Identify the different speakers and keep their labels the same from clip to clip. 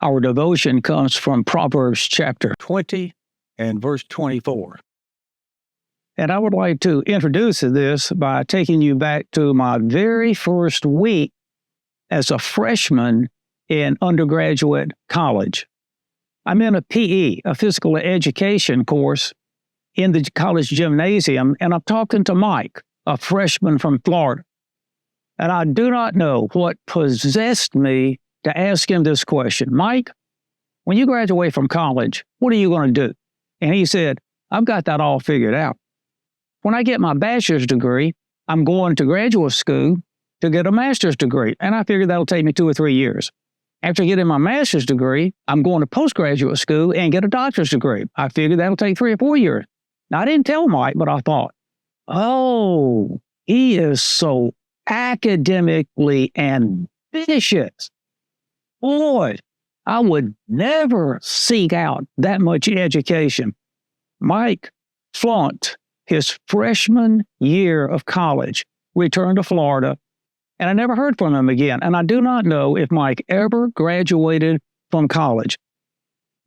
Speaker 1: Our devotion comes from Proverbs chapter 20 and verse 24. And I would like to introduce this by taking you back to my very first week as a freshman in undergraduate college. I'm in a PE, a physical education course in the college gymnasium, and I'm talking to Mike, a freshman from Florida. And I do not know what possessed me to ask him this question. Mike, when you graduate from college, what are you going to do? And he said, I've got that all figured out. When I get my bachelor's degree, I'm going to graduate school to get a master's degree. And I figured that'll take me 2 or 3 years. After getting my master's degree, I'm going to postgraduate school and get a doctor's degree. I figured that'll take 3 or 4 years. Now, I didn't tell Mike, but I thought, oh, he is so academically ambitious. Boy, I would never seek out that much education. Mike flunked his freshman year of college, returned to Florida, and I never heard from him again. And I do not know if Mike ever graduated from college.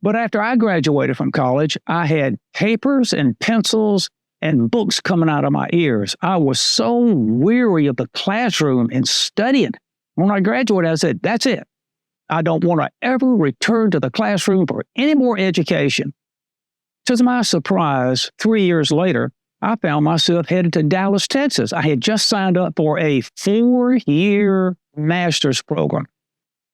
Speaker 1: But after I graduated from college, I had papers and pencils and books coming out of my ears. I was so weary of the classroom and studying. When I graduated, I said, that's it. I don't want to ever return to the classroom for any more education. To my surprise, 3 years later, I found myself headed to Dallas, Texas. I had just signed up for a 4-year master's program.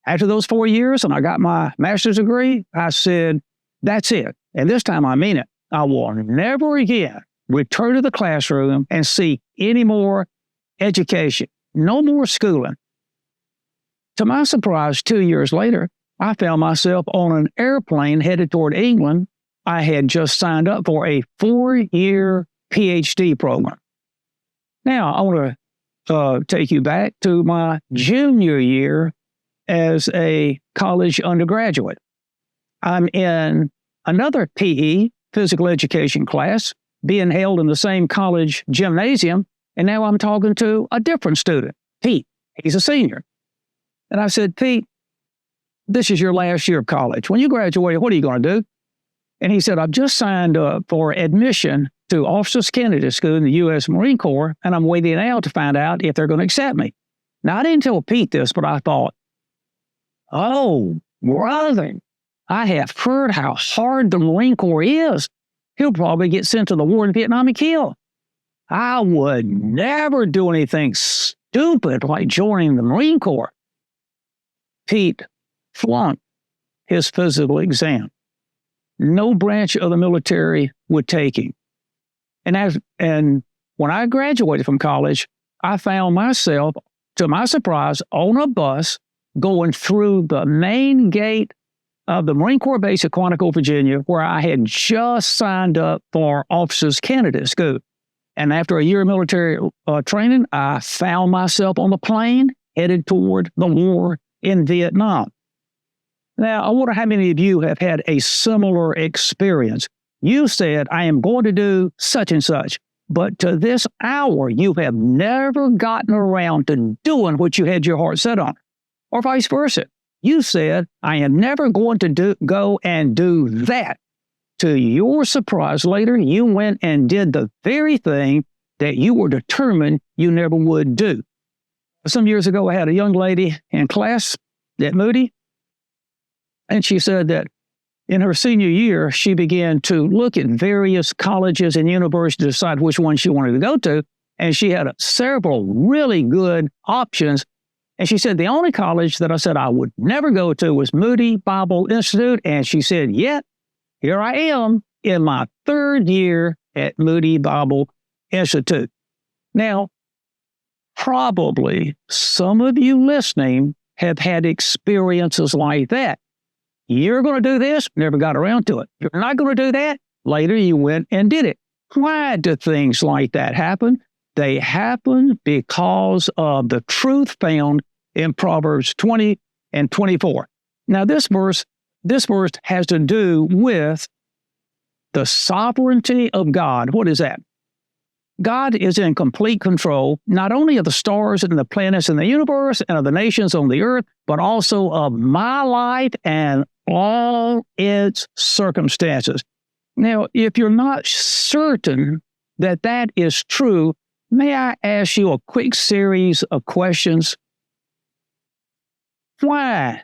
Speaker 1: After those 4 years, and I got my master's degree, I said, that's it. And this time I mean it. I will never again return to the classroom and seek any more education. No more schooling. To my surprise, 2 years later, I found myself on an airplane headed toward England. I had just signed up for a 4-year PhD program. Now, I want to take you back to my junior year as a college undergraduate. I'm in another PE, physical education class, being held in the same college gymnasium, and now I'm talking to a different student, Pete. He's a senior. And I said, Pete, this is your last year of college. When you graduate, what are you going to do? And he said, I've just signed up for admission to Officers Candidate School in the U.S. Marine Corps, and I'm waiting out to find out if they're going to accept me. Now, I didn't tell Pete this, but I thought, oh, brother, I have heard how hard the Marine Corps is. He'll probably get sent to the war in Vietnam and killed. I would never do anything stupid like joining the Marine Corps. Pete flunked his physical exam. No branch of the military would take him. And when I graduated from college, I found myself, to my surprise, on a bus going through the main gate of the Marine Corps base at Quantico, Virginia, where I had just signed up for Officers Candidate School. And after a year of military training, I found myself on the plane headed toward the war in Vietnam. Now, I wonder how many of you have had a similar experience. You said, I am going to do such and such, but to this hour, you have never gotten around to doing what you had your heart set on, or vice versa. You said, I am never going to go and do that. To your surprise, later, you went and did the very thing that you were determined you never would do. Some years ago, I had a young lady in class at Moody, and she said that in her senior year, she began to look at various colleges and universities to decide which one she wanted to go to, and she had several really good options. And she said, the only college that I said I would never go to was Moody Bible Institute. And she said, yet, here I am in my 3rd year at Moody Bible Institute. Now, probably some of you listening have had experiences like that. You're going to do this, never got around to it. You're not going to do that, later you went and did it. Why do things like that happen? They happen because of the truth found in Proverbs 20 and 24. Now, this verse has to do with the sovereignty of God. What is that? God is in complete control, not only of the stars and the planets in the universe and of the nations on the earth, but also of my life and all its circumstances. Now, if you're not certain that that is true, may I ask you a quick series of questions? Why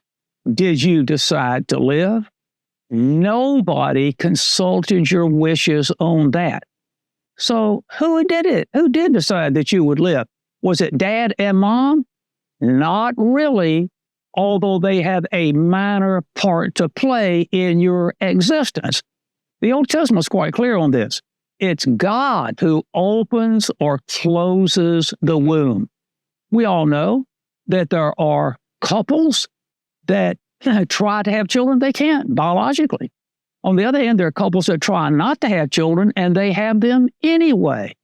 Speaker 1: did you decide to live? Nobody consulted your wishes on that. So who did it? Who did decide that you would live? Was it dad and mom? Not really, although they have a minor part to play in your existence. The Old Testament is quite clear on this. It's God who opens or closes the womb. We all know that there are couples that try to have children. They can't biologically. On the other hand, there are couples that try not to have children and they have them anyway.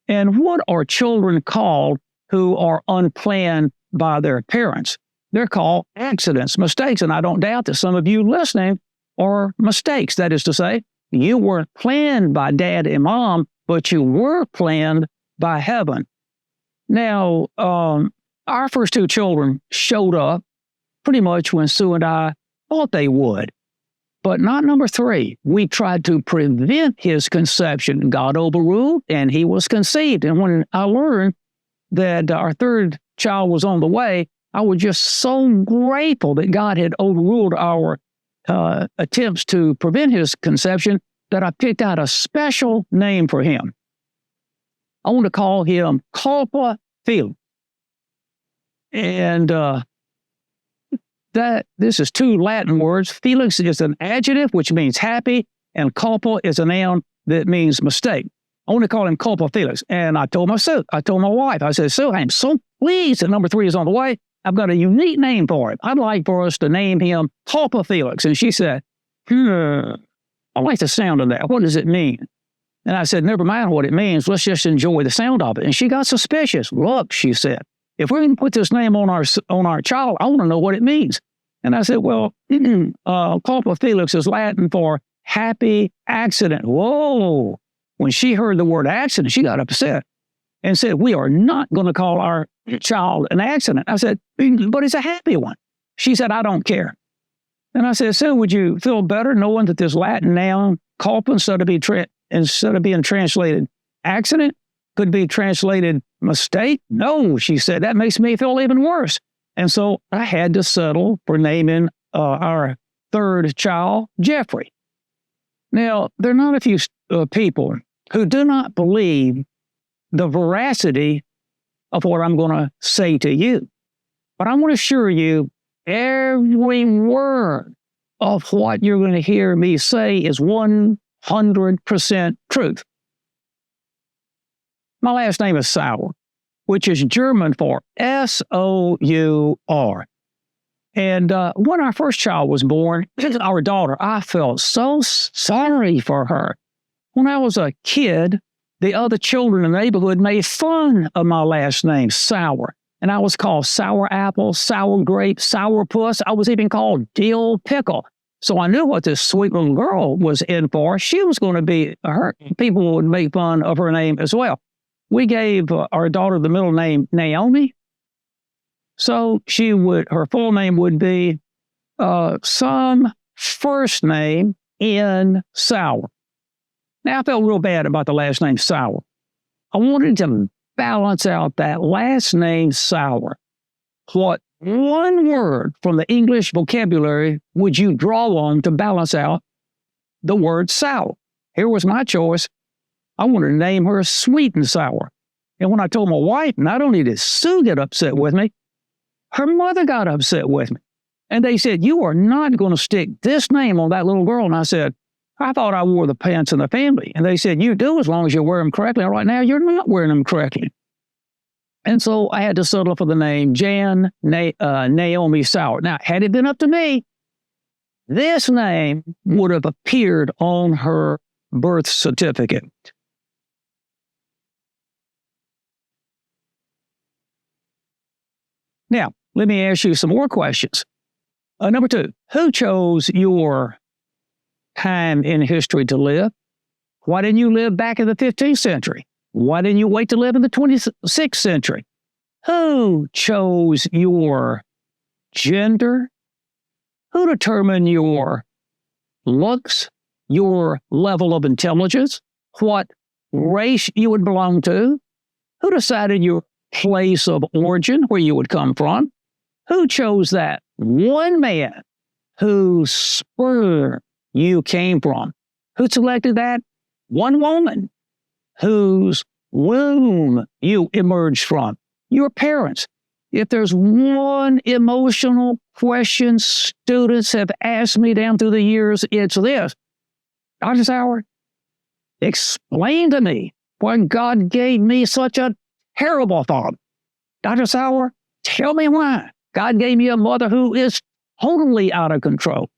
Speaker 1: And what are children called who are unplanned by their parents? They're called accidents, mistakes. And I don't doubt that some of you listening are mistakes. That is to say, you weren't planned by dad and mom, but you were planned by heaven. Now, our first two children showed up pretty much when Sue and I thought they would. But not number three. We tried to prevent his conception. God overruled, and he was conceived. And when I learned that our third child was on the way, I was just so grateful that God had overruled our attempts to prevent his conception that I picked out a special name for him. I want to call him Culpa Felix. And this is two Latin words. Felix is an adjective, which means happy, and culpa is a noun that means mistake. I want to call him Culpa Felix. And I told my wife, I said, Sue, I'm so pleased that number three is on the way. I've got a unique name for him. I'd like for us to name him Culpa Felix. And she said, I like the sound of that. What does it mean? And I said, never mind what it means. Let's just enjoy the sound of it. And she got suspicious. Look, she said, if we're going to put this name on our child, I want to know what it means. And I said, well, Culpa Felix is Latin for happy accident. Whoa. When she heard the word accident, she got upset and said, we are not going to call our child an accident. I said, but it's a happy one. She said, I don't care. And I said, so would you feel better knowing that this Latin noun, culpa, instead of being translated accident, could be translated mistake? No, she said, that makes me feel even worse. And so I had to settle for naming our third child Jeffrey. Now, there are not a few people who do not believe the veracity of what I'm going to say to you. But I want to assure you, every word of what you're going to hear me say is 100% truth. My last name is Sauer, which is German for S-O-U-R. And when our first child was born, our daughter, I felt so sorry for her. When I was a kid, the other children in the neighborhood made fun of my last name, Sauer. And I was called Sour Apple, Sour Grape, Sour Puss. I was even called Dill Pickle. So I knew what this sweet little girl was in for. She was going to be her. People would make fun of her name as well. We gave our daughter the middle name Naomi. So her full name would be some first name in Sauer. Now, I felt real bad about the last name Sauer. I wanted to balance out that last name Sauer. What one word from the English vocabulary would you draw on to balance out the word sour? Here was my choice. I wanted to name her Sweet and Sour. And when I told my wife, not only did Sue get upset with me, her mother got upset with me. And they said, you are not going to stick this name on that little girl. And I said, I thought I wore the pants in the family. And they said, you do as long as you wear them correctly. And right now, you're not wearing them correctly. And so I had to settle for the name Naomi Sauer. Now, had it been up to me, this name would have appeared on her birth certificate. Now, let me ask you some more questions. Number two, who chose your time in history to live? Why didn't you live back in the 15th century? Why didn't you wait to live in the 26th century? Who chose your gender? Who determined your looks, your level of intelligence, what race you would belong to? Who decided your place of origin, where you would come from? Who chose that? One man whose sperm you came from. Who selected that? One woman whose womb you emerged from. Your parents. If there's one emotional question students have asked me down through the years, it's this. Dr. Sauer, explain to me why God gave me such a terrible father. Dr. Sauer, tell me why God gave me a mother who is totally out of control.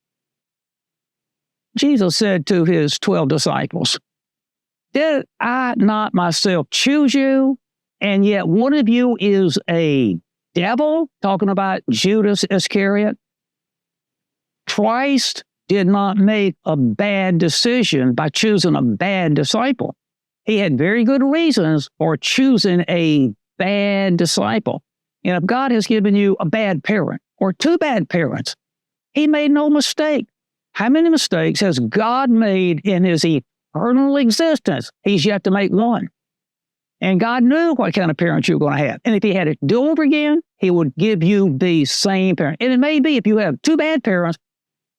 Speaker 1: Jesus said to his 12 disciples, did I not myself choose you? And yet one of you is a devil, talking about Judas Iscariot. Christ did not make a bad decision by choosing a bad disciple. He had very good reasons for choosing a bad disciple. And if God has given you a bad parent or two bad parents, he made no mistake. How many mistakes has God made in his eternal existence? He's yet to make one. And God knew what kind of parents you were going to have. And if he had it do over again, he would give you the same parent. And it may be, if you have two bad parents,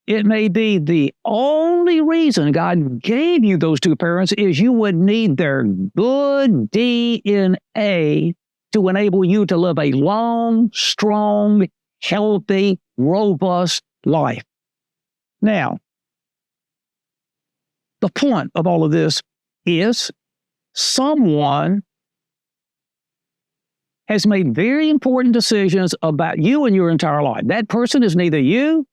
Speaker 1: it may be the only reason God gave you those two parents is you would need their good DNA to enable you to live a long, strong, healthy, robust life. Now, the point of all of this is someone has made very important decisions about you and your entire life. That person is neither you,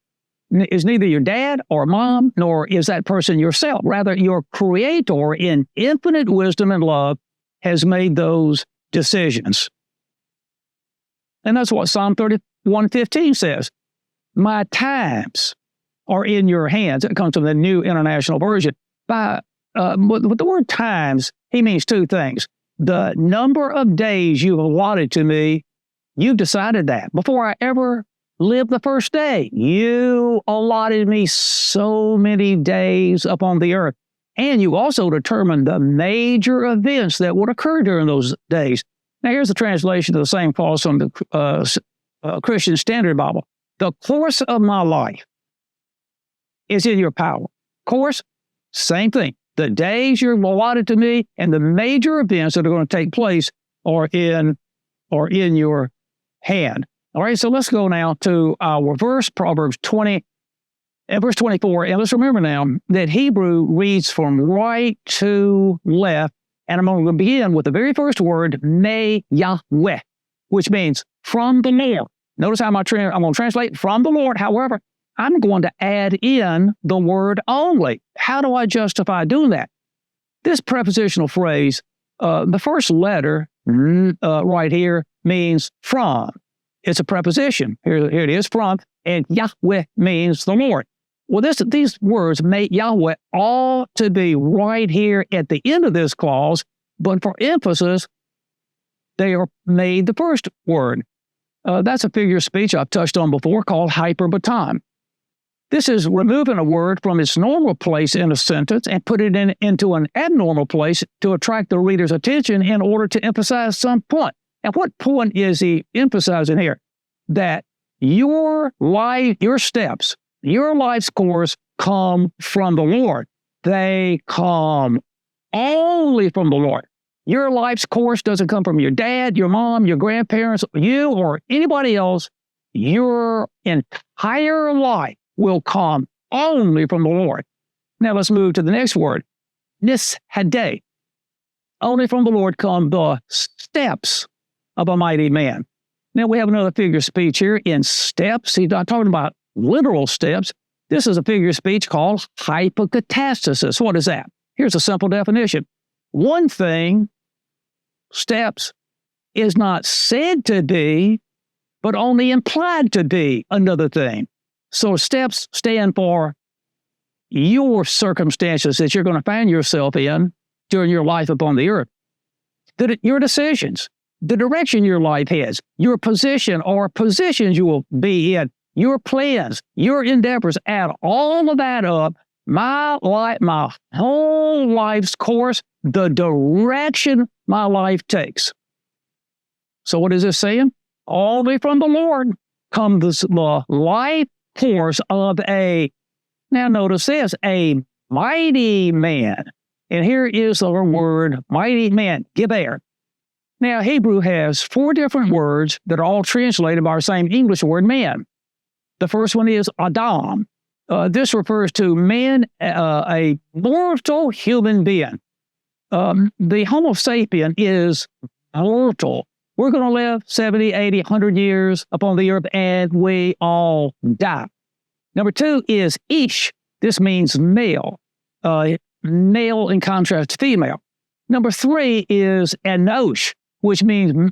Speaker 1: is neither your dad or mom, nor is that person yourself. Rather, your Creator in infinite wisdom and love has made those decisions. And that's what Psalm 31:15 says. My times are in your hands. It comes from the New International Version. With the word times, he means two things. The number of days you've allotted to me, you've decided that. Before I ever lived the first day, you allotted me so many days upon the earth. And you also determined the major events that would occur during those days. Now, here's the translation of the same clause from the Christian Standard Bible. The course of my life is in your power. Course, same thing. The days you're allotted to me and the major events that are going to take place are in your hand. All right, so let's go now to our verse, Proverbs 20 and verse 24. And let's remember now that Hebrew reads from right to left. And I'm going to begin with the very first word, Me Yahweh, which means from the Lord. Notice how I'm going to translate from the Lord. However, I'm going to add in the word only. How do I justify doing that? This prepositional phrase, the first letter right here means from. It's a preposition. Here it is, from. And Yahweh means the Lord. Well, these words, May Yahweh, ought to be right here at the end of this clause, but for emphasis, they are made the first word. That's a figure of speech I've touched on before called hyperbaton. This is removing a word from its normal place in a sentence and put it into an abnormal place to attract the reader's attention in order to emphasize some point. And what point is he emphasizing here? That your life, your steps, your life's course come from the Lord. They come only from the Lord. Your life's course doesn't come from your dad, your mom, your grandparents, you, or anybody else. Your entire life will come only from the Lord. Now let's move to the next word, nishadeh. Only from the Lord come the steps of a mighty man. Now we have another figure of speech here in steps. He's not talking about literal steps. This is a figure of speech called hypocatastasis. What is that? Here's a simple definition. One thing, steps, is not said to be, but only implied to be another thing. So steps stand for your circumstances that you're going to find yourself in during your life upon the earth. your decisions, the direction your life has, your position or positions you will be in, your plans, your endeavors, add all of that up, my life, my whole life's course, the direction my life takes. So what is this saying? Only from the Lord comes the life course of now notice this, a mighty man. And here is the word mighty man, Geber. Now, Hebrew has 4 different words that are all translated by our same English word, man. The first one is Adam. This refers to man, a mortal human being. The Homo sapien is mortal. We're going to live 70, 80, 100 years upon the earth, and we all die. Number 2 is Ish. This means male. Male in contrast to female. Number 3 is Enosh, which means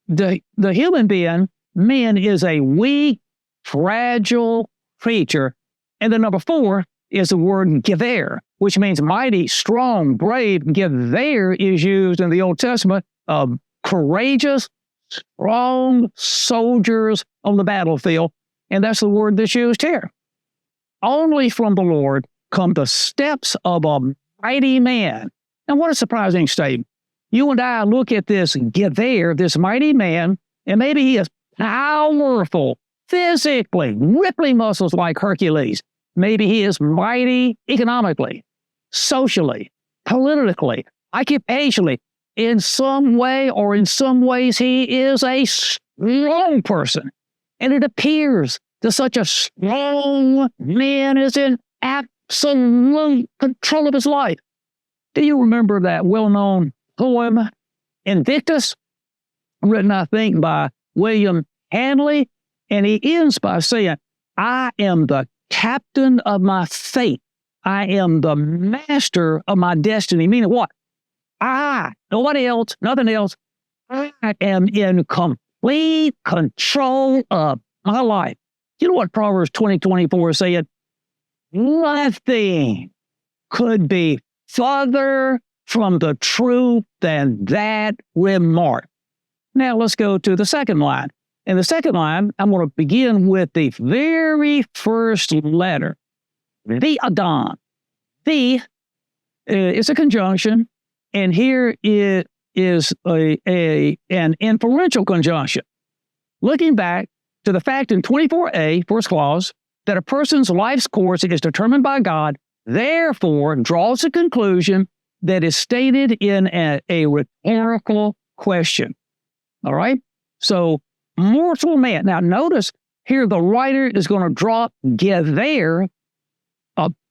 Speaker 1: the human being, man, is a weak, fragile creature. And the number 4 is the word Gever, which means mighty, strong, brave. Gever is used in the Old Testament of courageous, strong soldiers on the battlefield. And that's the word that's used here. Only from the Lord come the steps of a mighty man. And what a surprising statement. You and I look at this Gever, this mighty man, and maybe he is powerful physically, rippling muscles like Hercules. Maybe he is mighty economically, socially, politically, occupationally. In some way or in some ways, he is a strong person. And it appears that such a strong man is in absolute control of his life. Do you remember that well-known poem, Invictus, written, I think, by William Hanley? And he ends by saying, I am the captain of my fate. I am the master of my destiny. Meaning what? Nobody else, nothing else. I am in complete control of my life. You know what Proverbs 20:24 is saying? Nothing could be farther from the truth than that remark. Now let's go to the second line. In the second line, I'm going to begin with the very first letter, the Adam. The is a conjunction, and here it is an inferential conjunction. Looking back to the fact in 24a, first clause, that a person's life's course is determined by God, therefore draws a conclusion that is stated in a rhetorical question. All right? So, mortal man. Now, notice here the writer is going to drop Gever,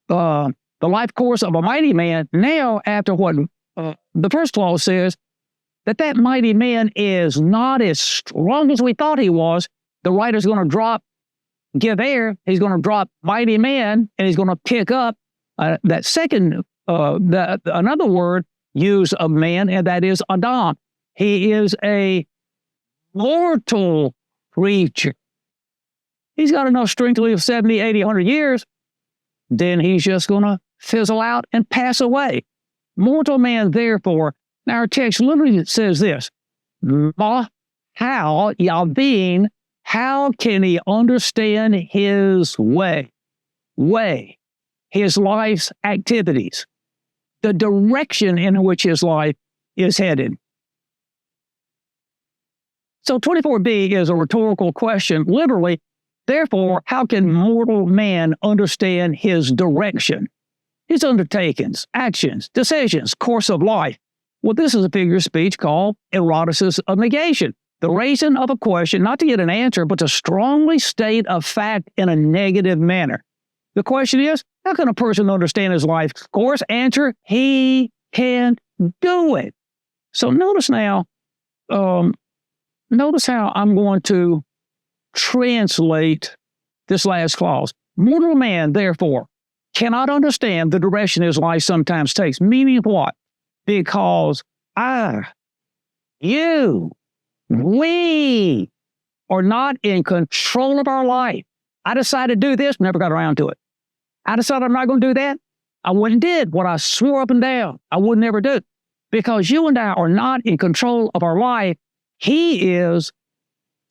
Speaker 1: the life course of a mighty man. Now, after what the first clause says, that mighty man is not as strong as we thought he was, the writer's going to drop Gever, he's going to drop mighty man, and he's going to pick up that second, another word used of man, and that is Adam. He is a mortal creature. He's got enough strength to live 70, 80, 100 years. Then he's just going to fizzle out and pass away. Mortal man, therefore. Now our text literally says this. How can he understand his way, his life's activities, the direction in which his life is headed? So 24b is a rhetorical question, literally. Therefore, how can mortal man understand his direction, his undertakings, actions, decisions, course of life? Well, this is a figure of speech called eroticus of negation. The raising of a question, not to get an answer, but to strongly state a fact in a negative manner. The question is, how can a person understand his life's course? Answer, he can't do it. So notice now, notice how I'm going to translate this last clause. Mortal man, therefore, cannot understand the direction his life sometimes takes. Meaning what? Because we are not in control of our life. I decided to do this, never got around to it. I decided I'm not going to do that. I went and did what I swore up and down I would never do. because you and I are not in control of our life. He is.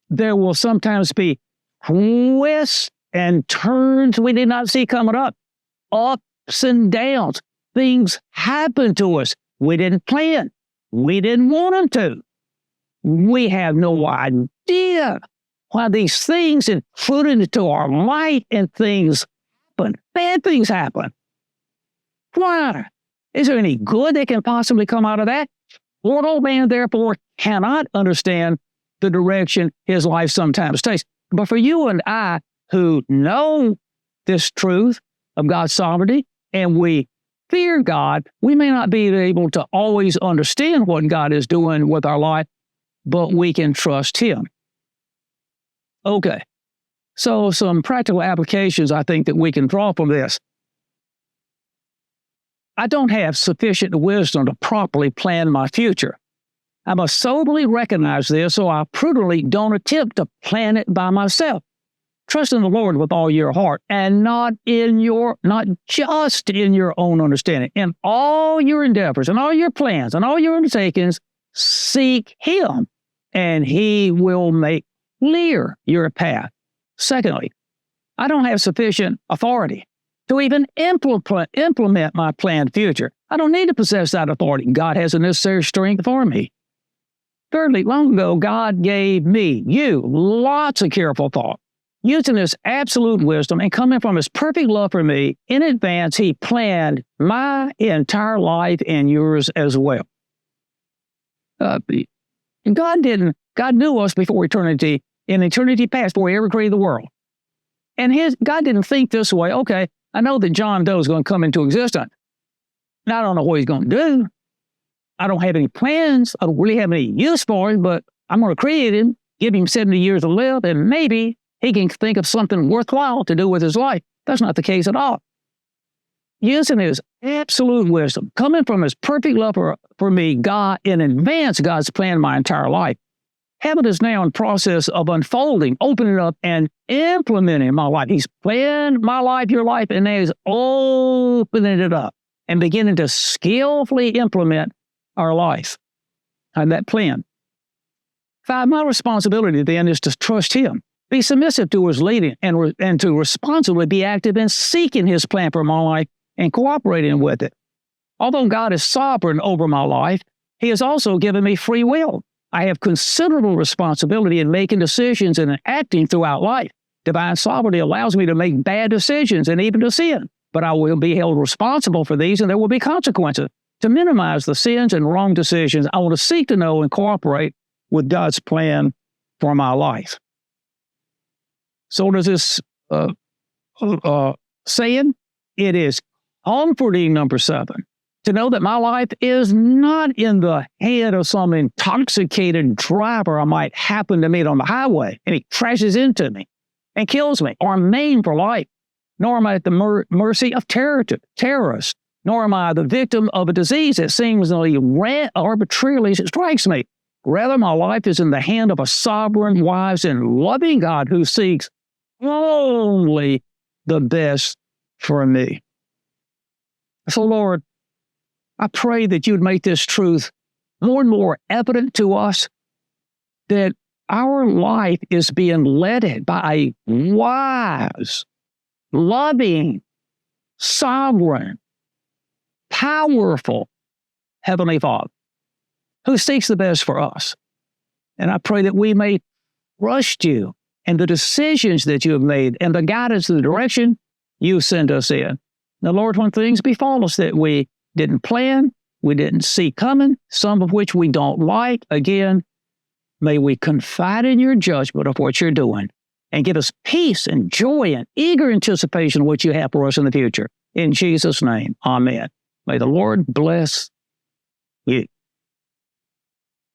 Speaker 1: There will sometimes be twists and turns we did not see coming up, ups and downs. Things happen to us we didn't plan. We didn't want them to. We have no idea why these things intruded into our life and things happen. Bad things happen. Why? Is there any good that can possibly come out of that? Mortal man, therefore, cannot understand the direction his life sometimes takes. But for you and I who know this truth of God's sovereignty and we fear God, we may not be able to always understand what God is doing with our life, but we can trust Him. Okay, so some practical applications I think that we can draw from this. I don't have sufficient wisdom to properly plan my future. I must soberly recognize this, so I prudently don't attempt to plan it by myself. Trust in the Lord with all your heart, and not just in your own understanding. In all your endeavors, and all your plans, and all your undertakings, seek Him, and He will make clear your path. Secondly, I don't have sufficient authority to even implement my planned future. I don't need to possess that authority. God has the necessary strength for me. Thirdly, long ago, God gave you, lots of careful thought. Using His absolute wisdom and coming from His perfect love for me, in advance, He planned my entire life and yours as well. God knew us before eternity, in eternity past, before He ever created the world. And God didn't think this way. Okay, I know that John Doe is going to come into existence. Now, I don't know what he's going to do. I don't have any plans. I don't really have any use for him, but I'm going to create him, give him 70 years to live, and maybe he can think of something worthwhile to do with his life. That's not the case at all. Using His absolute wisdom, coming from His perfect love for me, God, in advance, God's planned my entire life. Heaven is now in process of unfolding, opening up, and implementing my life. He's planned my life, your life, and now He's opening it up and beginning to skillfully implement our life and that plan. 5, my responsibility then is to trust Him, be submissive to His leading, and to responsibly be active in seeking His plan for my life and cooperating with it. Although God is sovereign over my life, He has also given me free will. I have considerable responsibility in making decisions and acting throughout life. Divine sovereignty allows me to make bad decisions and even to sin, but I will be held responsible for these and there will be consequences. To minimize the sins and wrong decisions, I want to seek to know and cooperate with God's plan for my life. So does this saying? It is comforting, number 7, to know that my life is not in the head of some intoxicated driver I might happen to meet on the highway, and he crashes into me and kills me, or I'm maimed for life, nor am I at the mercy of terrorists, nor am I the victim of a disease that seemingly arbitrarily strikes me. Rather, my life is in the hand of a sovereign, wise, and loving God who seeks only the best for me. So, Lord, I pray that you'd make this truth more and more evident to us, that our life is being led by a wise, loving, sovereign, powerful Heavenly Father who seeks the best for us. And I pray that we may trust you and the decisions that you have made and the guidance and the direction you send us in. Now, Lord, when things befall us that we didn't plan, we didn't see coming, some of which we don't like, again, may we confide in your judgment of what you're doing and give us peace and joy and eager anticipation of what you have for us in the future. In Jesus' name, amen. May the Lord bless you.